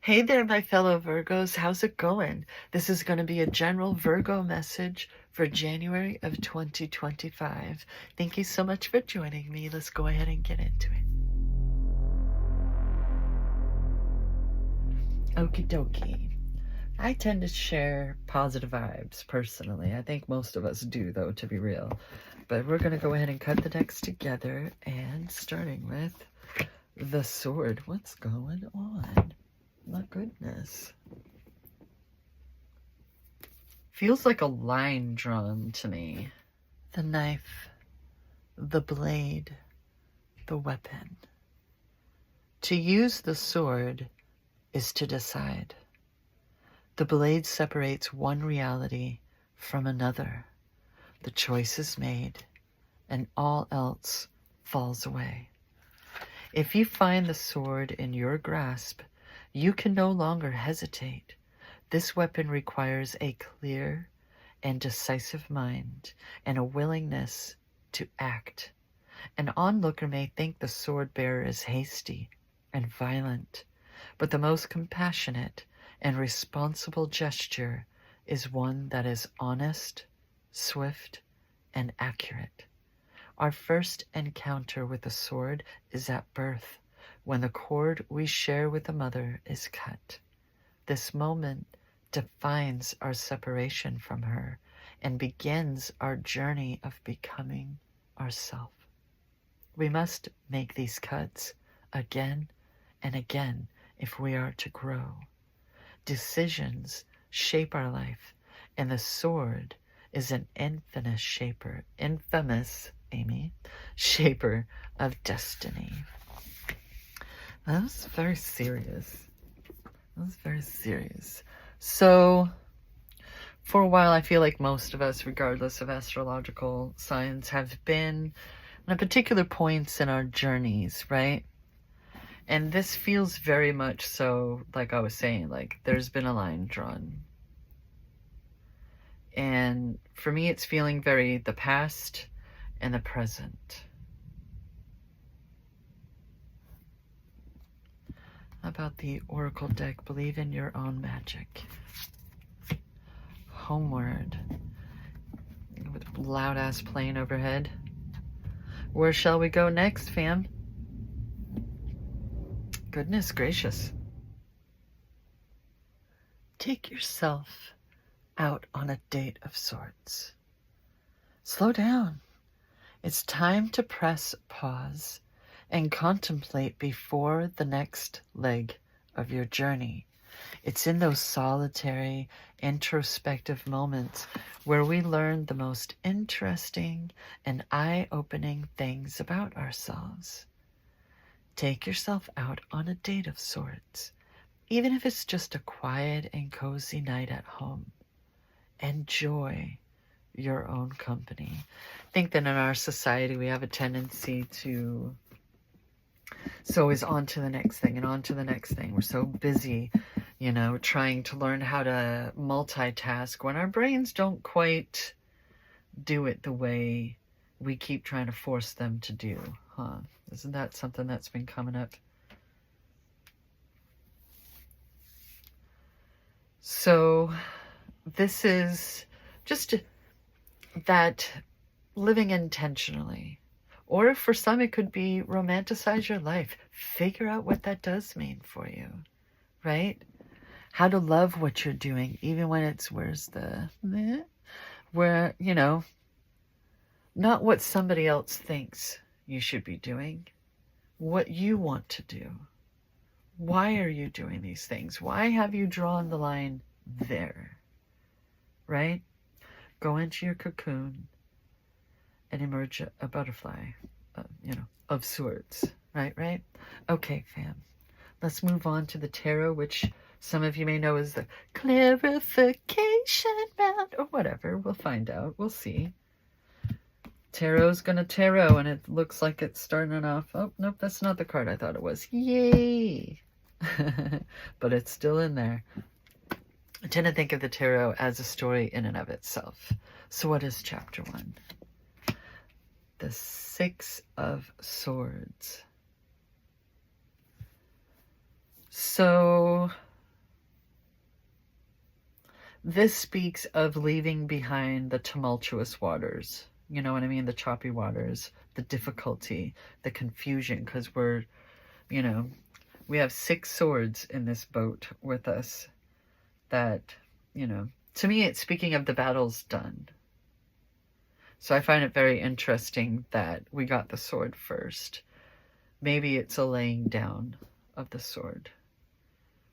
Hey there, my fellow Virgos. How's it going? This is going to be a general Virgo message for January of 2025. Thank you so much for joining me. Let's go ahead and get into it. Okie dokie. I tend to share positive vibes personally. I think most of us do, though, to be real. But we're going to go ahead and cut the decks together, and starting with the Sword. What's going on? My goodness. Feels like a line drawn to me. The knife, the blade, the weapon. To use the sword is to decide. The blade separates one reality from another. The choice is made, and all else falls away. If you find the sword in your grasp, you can no longer hesitate. This weapon requires a clear and decisive mind and a willingness to act. An onlooker may think the sword bearer is hasty and violent, but the most compassionate and responsible gesture is one that is honest, swift, and accurate. Our first encounter with the sword is at birth, when the cord we share with the mother is cut. This moment defines our separation from her and begins our journey of becoming ourselves. We must make these cuts again and again if we are to grow. Decisions shape our life, and the sword is an infamous shaper of destiny. That was very serious. So, for a while, I feel like most of us, regardless of astrological signs, have been at particular points in our journeys, right? And this feels very much so, like I was saying, like there's been a line drawn. And for me, it's feeling very the past and the present. About the Oracle deck, believe in your own magic. Homeward. With a loud-ass plane overhead. Where shall we go next, fam? Goodness gracious. Take yourself out on a date of sorts. Slow down. It's time to press pause and contemplate before the next leg of your journey. It's in those solitary, introspective moments where we learn the most interesting and eye-opening things about ourselves. Take yourself out on a date of sorts, even if it's just a quiet and cozy night at home. Enjoy your own company. I think that in our society we have a tendency to always on to the next thing and on to the next thing. We're so busy, trying to learn how to multitask when our brains don't quite do it the way we keep trying to force them to do, huh? Isn't that something that's been coming up? So this is just that living intentionally. Or for some, it could be romanticize your life. Figure out what that does mean for you, right? How to love what you're doing, even when it's not what somebody else thinks you should be doing, what you want to do. Why are you doing these things? Why have you drawn the line there, right? Go into your cocoon and emerge a butterfly, of sorts, right? Okay, fam. Let's move on to the tarot, which some of you may know as the clarification round, or whatever. We'll find out. We'll see. Tarot's gonna tarot, and it looks like it's starting off. Oh, nope, that's not the card I thought it was. Yay! But it's still in there. I tend to think of the tarot as a story in and of itself. So what is chapter 1? The Six of Swords. So This speaks of leaving behind the tumultuous waters. You know what I mean? The choppy waters, the difficulty, the confusion, because we're, you know, we have 6 swords in this boat with us that, you know, to me it's speaking of the battles done. So I find it very interesting that we got the sword first. Maybe it's a laying down of the sword.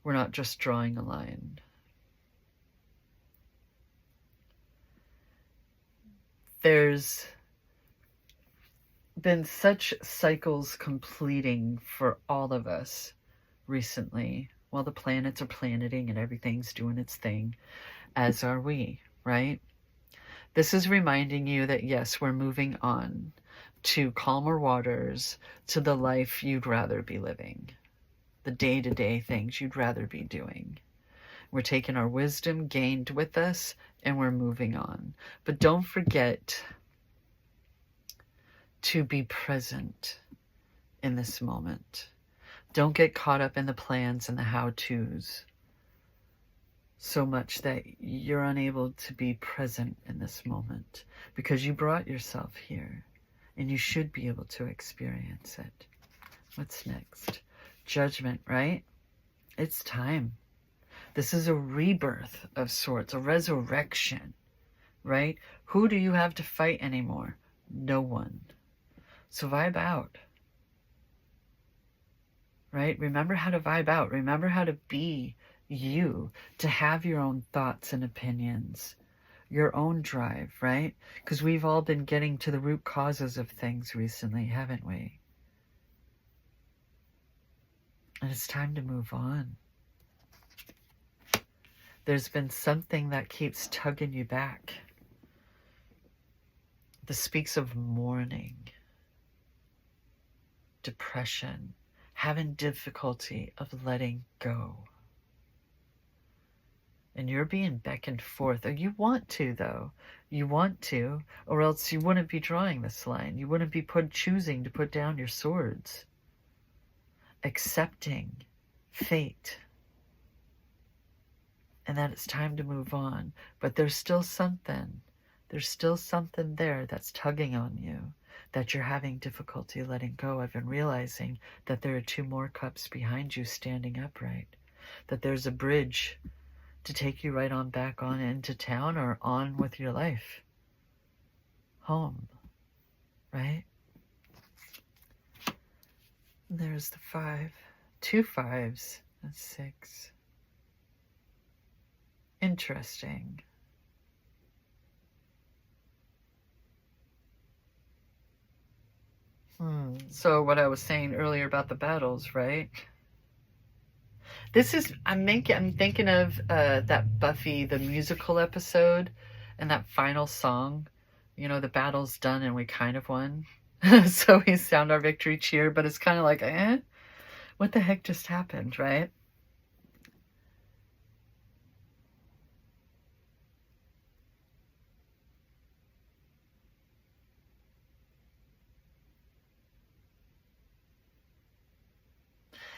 We're not just drawing a line. There's been such cycles completing for all of us recently, while the planets are planeting and everything's doing its thing, as are we, right? This is reminding you that yes, we're moving on to calmer waters, to the life you'd rather be living, the day-to-day things you'd rather be doing. We're taking our wisdom gained with us and we're moving on. But don't forget to be present in this moment. Don't get caught up in the plans and the how-tos so much that you're unable to be present in this moment, because you brought yourself here and you should be able to experience it. What's next? Judgment, right? It's time. This is a rebirth of sorts, a resurrection, right? Who do you have to fight anymore? No one. So vibe out, right? Remember how to vibe out. Remember how to be you, to have your own thoughts and opinions, your own drive, right? Because we've all been getting to the root causes of things recently, haven't we? And it's time to move on. There's been something that keeps tugging you back. This speaks of mourning, depression, having difficulty of letting go. And you're being beckoned forth. Or you want to, though. You want to, or else you wouldn't be drawing this line. You wouldn't be choosing to put down your swords. Accepting fate. And that it's time to move on. But there's still something. There's still something there that's tugging on you, that you're having difficulty letting go of, and realizing that there are 2 more cups behind you standing upright. That there's a bridge to take you right on back on into town, or on with your life. Home. Right? And there's the 5. 2 5s. That's 6. Interesting. So what I was saying earlier about the battles, right? This is, I'm thinking of that Buffy, the musical episode, and that final song. You know, the battle's done and we kind of won. So we sound our victory cheer, but it's kind of like, what the heck just happened, right?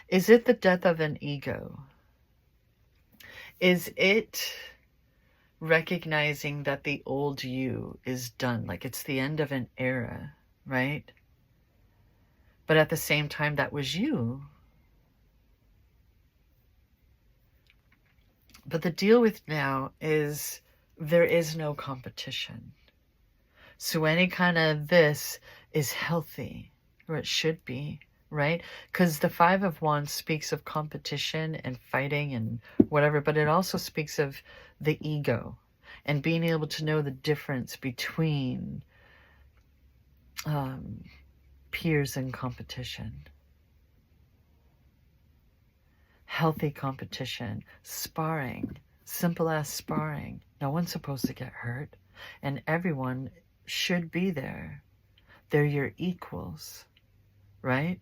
Is it the death of an ego? Is it recognizing that the old you is done? Like it's the end of an era, right? But at the same time, that was you. But the deal with now is there is no competition. So any kind of this is healthy, or it should be. Right? Because the 5 of Wands speaks of competition and fighting and whatever, but it also speaks of the ego and being able to know the difference between peers and competition. Healthy competition, sparring, simple as sparring. No one's supposed to get hurt, and everyone should be there. They're your equals, right?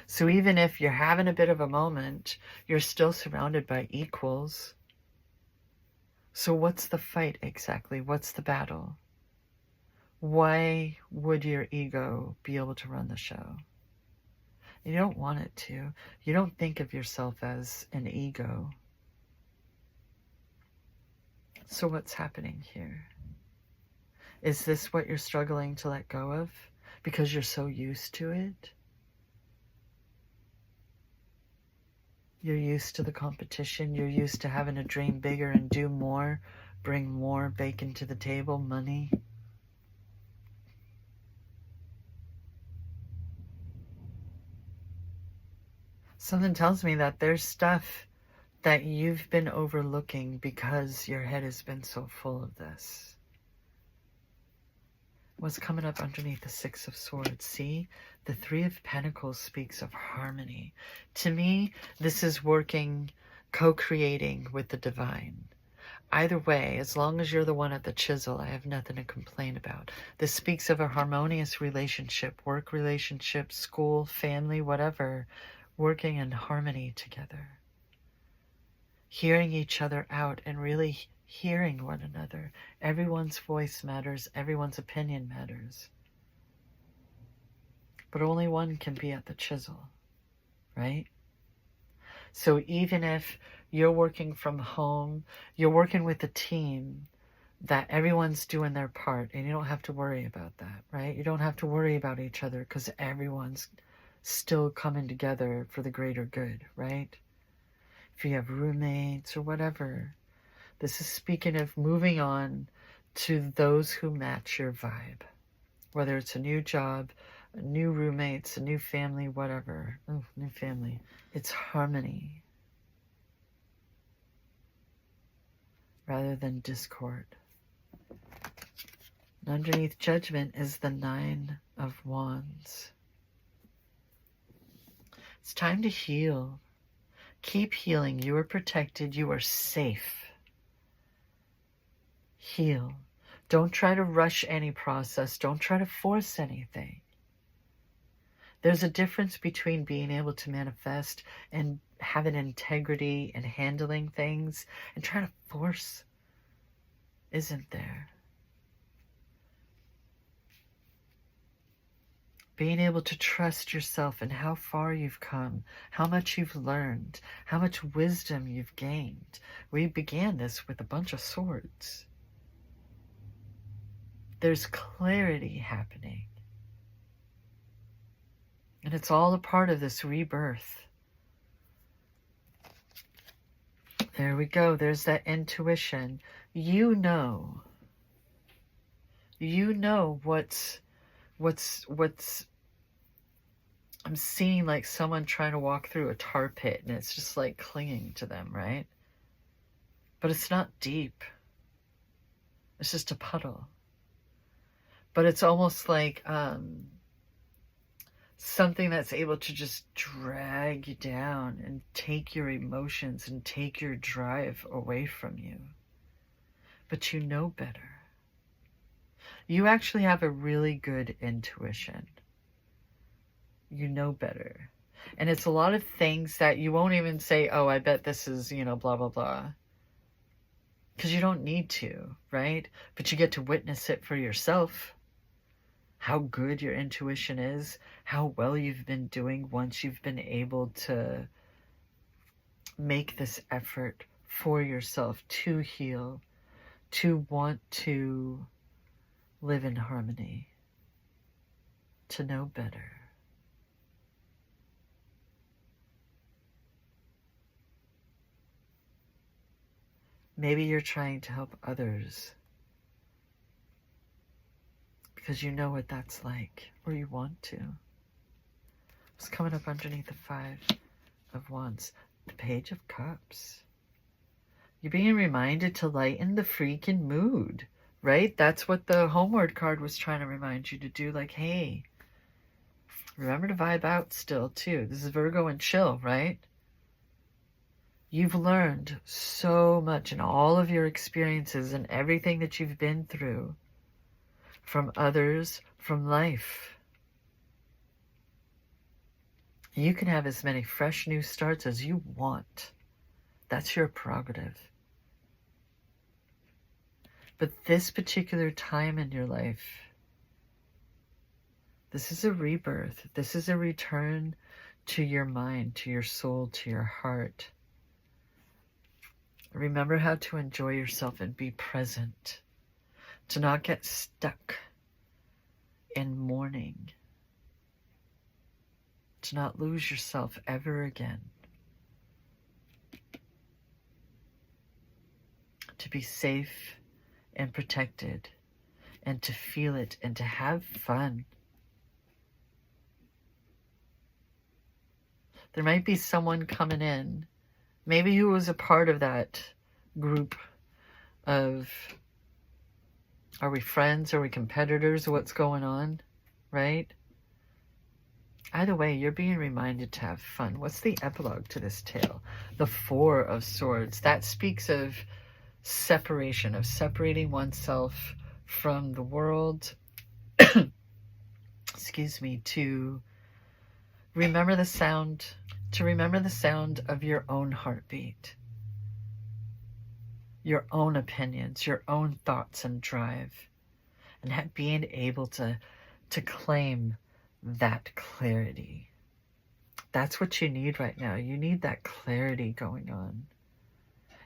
So even if you're having a bit of a moment, you're still surrounded by equals. So what's the fight exactly? What's the battle? Why would your ego be able to run the show? You don't want it to. You don't think of yourself as an ego. So what's happening here? Is this what you're struggling to let go of because you're so used to it? You're used to the competition. You're used to having to dream bigger and do more, bring more bacon to the table, money. Something tells me that there's stuff that you've been overlooking because your head has been so full of this. What's coming up underneath the Six of Swords? See, the Three of Pentacles speaks of harmony. To me, this is working, co-creating with the divine. Either way, as long as you're the one at the chisel, I have nothing to complain about. This speaks of a harmonious relationship, work relationship, school, family, whatever, working in harmony together. Hearing each other out and really hearing one another. Everyone's voice matters. Everyone's opinion matters. But only one can be at the chisel, right? So even if you're working from home, you're working with a team that everyone's doing their part, and you don't have to worry about that, right? You don't have to worry about each other because everyone's still coming together for the greater good, right? If you have roommates or whatever, this is speaking of moving on to those who match your vibe. Whether it's a new job, new roommates, a new family, whatever. Oh, new family. It's harmony rather than discord. And underneath Judgment is the Nine of Wands. It's time to heal. Keep healing. You are protected. You are safe. Heal. Don't try to rush any process. Don't try to force anything. There's a difference between being able to manifest and having integrity and handling things and trying to force, isn't there? Being able to trust yourself and how far you've come, how much you've learned, how much wisdom you've gained. We began this with a bunch of swords. There's clarity happening. And it's all a part of this rebirth. There we go. There's that intuition. You know what's I'm seeing like someone trying to walk through a tar pit and it's just like clinging to them, right? But it's not deep. It's just a puddle. But it's almost like something that's able to just drag you down and take your emotions and take your drive away from you. But you know better. You actually have a really good intuition. You know better. And it's a lot of things that you won't even say, oh, I bet this is, blah, blah, blah. Because you don't need to, right? But you get to witness it for yourself. How good your intuition is, how well you've been doing once you've been able to make this effort for yourself to heal, to want to live in harmony, to know better. Maybe you're trying to help others because you know what that's like, or you want to. What's coming up underneath the Five of Wands? The Page of Cups. You're being reminded to lighten the freaking mood, right? That's what the Homeward card was trying to remind you to do. Like, hey, remember to vibe out still, too. This is Virgo and chill, right? You've learned so much in all of your experiences and everything that you've been through from others, from life. You can have as many fresh new starts as you want. That's your prerogative. But this particular time in your life, this is a rebirth. This is a return to your mind, to your soul, to your heart. Remember how to enjoy yourself and be present. To not get stuck in mourning. To not lose yourself ever again. To be safe and protected. And to feel it and to have fun. There might be someone coming in, maybe who was a part of that group of, are we friends, are we competitors, what's going on, right? Either way, you're being reminded to have fun. What's the epilogue to this tale? The Four of Swords. That speaks of separation, of separating oneself from the world, excuse me, to remember the sound of your own heartbeat, your own opinions, your own thoughts and drive, and being able to claim that clarity. That's what you need right now. You need that clarity going on.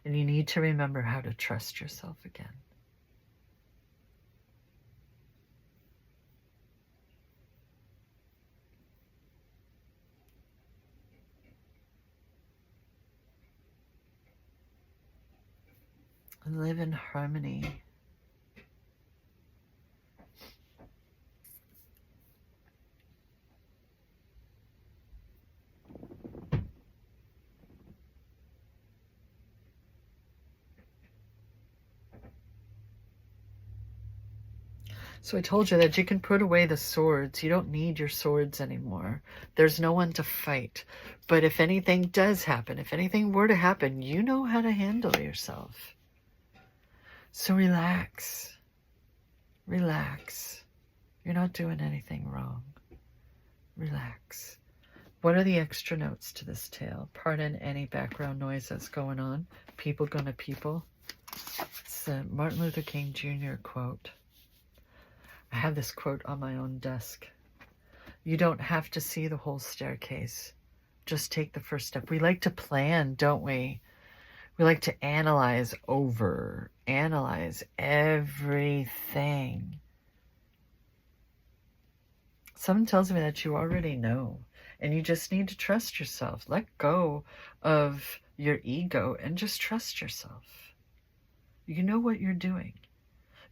And you need to remember how to trust yourself again. And live in harmony. So I told you that you can put away the swords. You don't need your swords anymore. There's no one to fight. But if anything does happen, if anything were to happen, you know how to handle yourself. So relax. Relax. You're not doing anything wrong. Relax. What are the extra notes to this tale? Pardon any background noise that's going on. People gonna people. It's a Martin Luther King Jr. quote. I have this quote on my own desk. You don't have to see the whole staircase. Just take the first step. We like to plan, don't we? We like to analyze everything. Something tells me that you already know, and you just need to trust yourself. Let go of your ego and just trust yourself. You know what you're doing.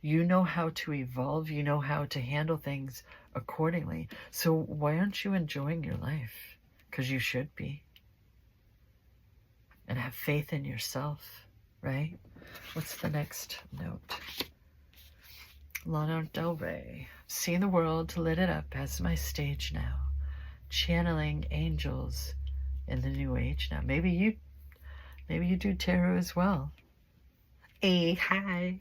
You know how to evolve. You know how to handle things accordingly. So why aren't you enjoying your life? Because you should be. And have faith in yourself, right? What's the next note? Lana Del Rey. See the world, lit it up as my stage now. Channeling angels in the new age now. Maybe you do tarot as well. Hey, hi.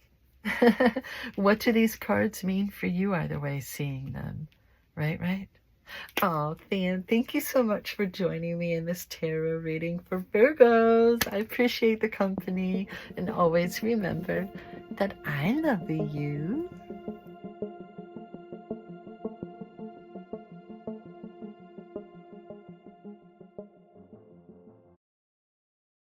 What do these cards mean for you either way, seeing them? Right? Oh, thank you so much for joining me in this tarot reading for Virgos. I appreciate the company, and always remember that I love you.